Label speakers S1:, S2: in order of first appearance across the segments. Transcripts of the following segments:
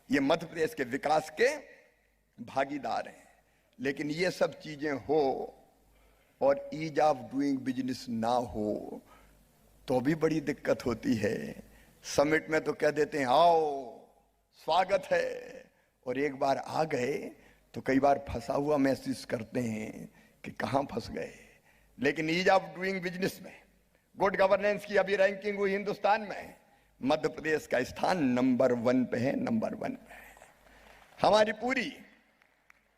S1: ये मध्य प्रदेश के विकास के भागीदार हैं। लेकिन ये सब चीजें हो और ईज ऑफ डूइंग बिजनेस ना हो तो भी बड़ी दिक्कत होती है। समिट में तो कह देते हैं आओ स्वागत है, और एक बार आ गए तो कई बार फंसा हुआ महसूस करते हैं कि कहां फंस गए। लेकिन ईज ऑफ डूइंग बिजनेस में, गुड गवर्नेंस की अभी रैंकिंग हुई हिंदुस्तान में, मध्य प्रदेश का स्थान नंबर 1 पे है, नंबर 1 पे है। हमारी पूरी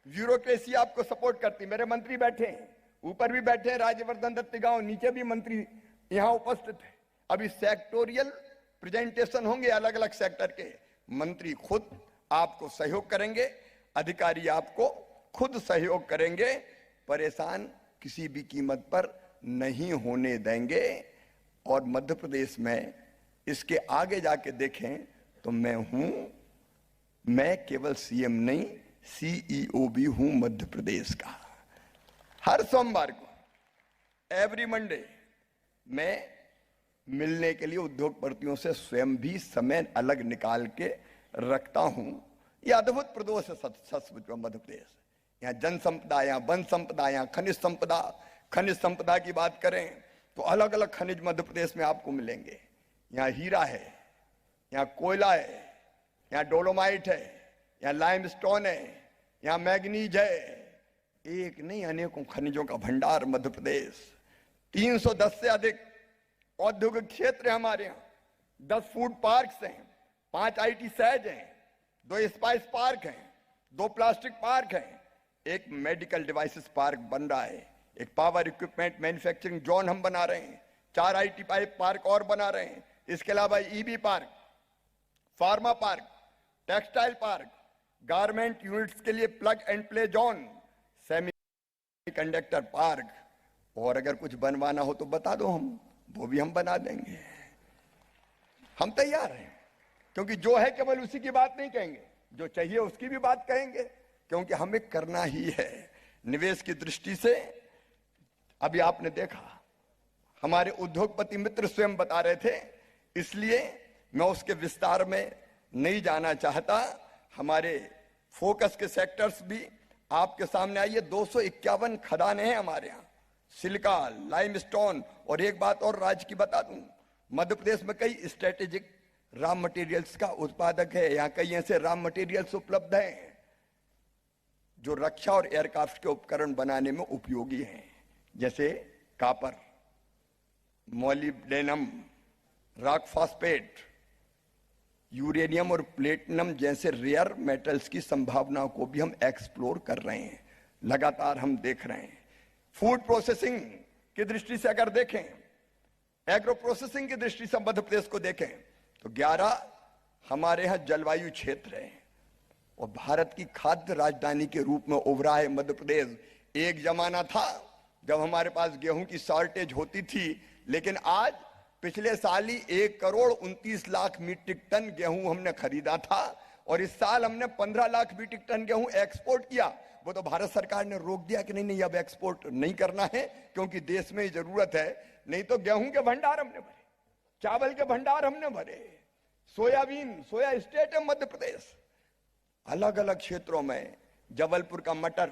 S1: ब्यूरोक्रेसी आपको सपोर्ट करती। मेरे मंत्री बैठे हैं, ऊपर भी बैठे हैं राज्यवर्धन दत्तीगांव, नीचे भी मंत्री यहां उपस्थित है। अभी सेक्टोरियल प्रेजेंटेशन होंगे अलग अलग सेक्टर के, मंत्री खुद आपको सहयोग करेंगे, अधिकारी आपको खुद सहयोग करेंगे। परेशान किसी भी कीमत पर नहीं होने देंगे। और मध्य प्रदेश में इसके आगे जाके देखें तो मैं केवल सीएम नहीं, सीईओ भी हूं मध्य प्रदेश का। हर सोमवार को, एवरी मंडे, मैं मिलने के लिए उद्योगपतियों से स्वयं भी समय अलग निकाल के रखता हूं। यह अद्भुत प्रदेश है सचमुच में मध्य प्रदेश। यहाँ जन संपदा, यहाँ वन संपदा, यहाँ खनिज संपदा। खनिज संपदा की बात करें तो अलग अलग खनिज मध्य प्रदेश में आपको मिलेंगे। यहाँ हीरा है, यहाँ कोयला है, यहाँ डोलोमाइट है, यहाँ लाइमस्टोन है, यहाँ मैग्नीज है। एक नहीं, अनेकों खनिजों का भंडार मध्य प्रदेश। 310 से अधिक औद्योगिक क्षेत्र है हमारे यहाँ। 10 फूड पार्क्स हैं, 5 आईटी सैज हैं, 2 स्पाइस पार्क हैं, 2 प्लास्टिक पार्क हैं, एक मेडिकल डिवाइसेस पार्क बन रहा है, एक पावर इक्विपमेंट मैन्युफैक्चरिंग जोन हम बना रहे हैं, 4 आईटी पार्क और बना रहे हैं। इसके अलावा EB park, pharma park, textile park, garment units के लिए plug and play zone, semi conductor park. और अगर कुछ बनवाना हो तो बता दो, वो भी हम बना देंगे। हम तैयार हैं, क्योंकि जो है केवल उसी की बात नहीं कहेंगे, जो चाहिए उसकी भी बात कहेंगे, क्योंकि हमें करना ही है। निवेश की दृष्टि से अभी आपने देखा, हमारे उद्योगपति मित्र स्वयं बता रहे थे, इसलिए मैं उसके विस्तार में नहीं जाना चाहता। हमारे फोकस के सेक्टर्स भी आपके सामने आइए। 251 खदानें हैं हमारे यहाँ, सिलिका, लाइमस्टोन। और एक बात और राज्य की बता दूं, मध्य प्रदेश में कई स्ट्रेटेजिक रॉ मटेरियल्स का उत्पादक है। यहाँ कई ऐसे रॉ मटेरियल्स उपलब्ध हैं जो रक्षा और एयरक्राफ्ट के उपकरण बनाने में उपयोगी हैं, जैसे copper, molybdenum, rock phosphate, uranium और प्लेटिनम जैसे रेयर मेटल्स की संभावनाओं को भी हम एक्सप्लोर कर रहे हैं, लगातार हम देख रहे हैं। फूड प्रोसेसिंग की दृष्टि से अगर देखें, एग्रो प्रोसेसिंग की दृष्टि से मध्य प्रदेश को देखें तो 11 हमारे यहां जलवायु क्षेत्र है और भारत की खाद्य राजधानी के रूप में उभरा है मध्य प्रदेश। एक जमाना था जब हमारे पास गेहूं की शॉर्टेज होती थी, लेकिन आज पिछले साल ही 1,29,00,000 मीट्रिक टन गेहूं हमने खरीदा था और इस साल हमने 15 लाख मीट्रिक टन गेहूं एक्सपोर्ट किया। वो तो भारत सरकार ने रोक दिया कि नहीं अब एक्सपोर्ट नहीं करना है, क्योंकि देश में ही जरूरत है। नहीं तो गेहूं के भंडार हमने भरे, चावल के भंडार हमने भरे, सोयाबीन, सोया स्टेट है मध्य प्रदेश। अलग अलग क्षेत्रों में जबलपुर का मटर,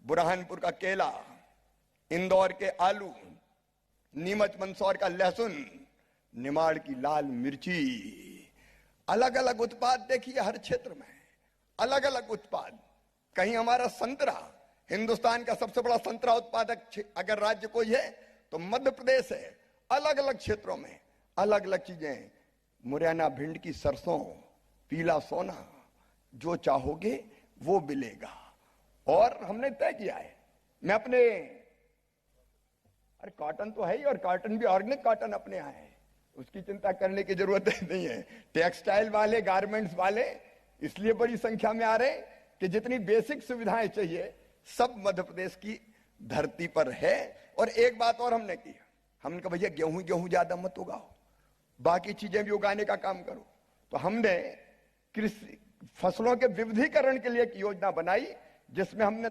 S1: बुरहानपुर का केला, इंदौर के आलू, नीमच मंदसौर का लहसुन, निमाड़ की लाल मिर्ची, अलग अलग उत्पाद देखिए हर क्षेत्र में, अलग अलग उत्पाद। कहीं हमारा संतरा, हिंदुस्तान का सबसे बड़ा संतरा उत्पादक अगर राज्य कोई है तो मध्य प्रदेश है। अलग अलग क्षेत्रों में अलग अलग चीजें, मुरैना भिंड की सरसों, पीला सोना, जो चाहोगे वो मिलेगा। और हमने तय किया है, मैं अपने, अरे कॉटन तो है ही, और कॉटन भी ऑर्गेनिक कॉटन अपने यहाँ है, उसकी चिंता करने की जरूरत नहीं है। टेक्सटाइल वाले, गारमेंट्स वाले इसलिए बड़ी संख्या में आ रहे कि जितनी बेसिक सुविधाएं चाहिए सब मध्य प्रदेश की धरती पर है। और एक बात और हमने की, हमने कहा भैया गेहूं ज्यादा मत उगाओ, बाकी चीजें भी उगाने का काम करो। तो हमने कृषि फसलों के विविधीकरण के लिए एक योजना बनाई, जिसमें हमने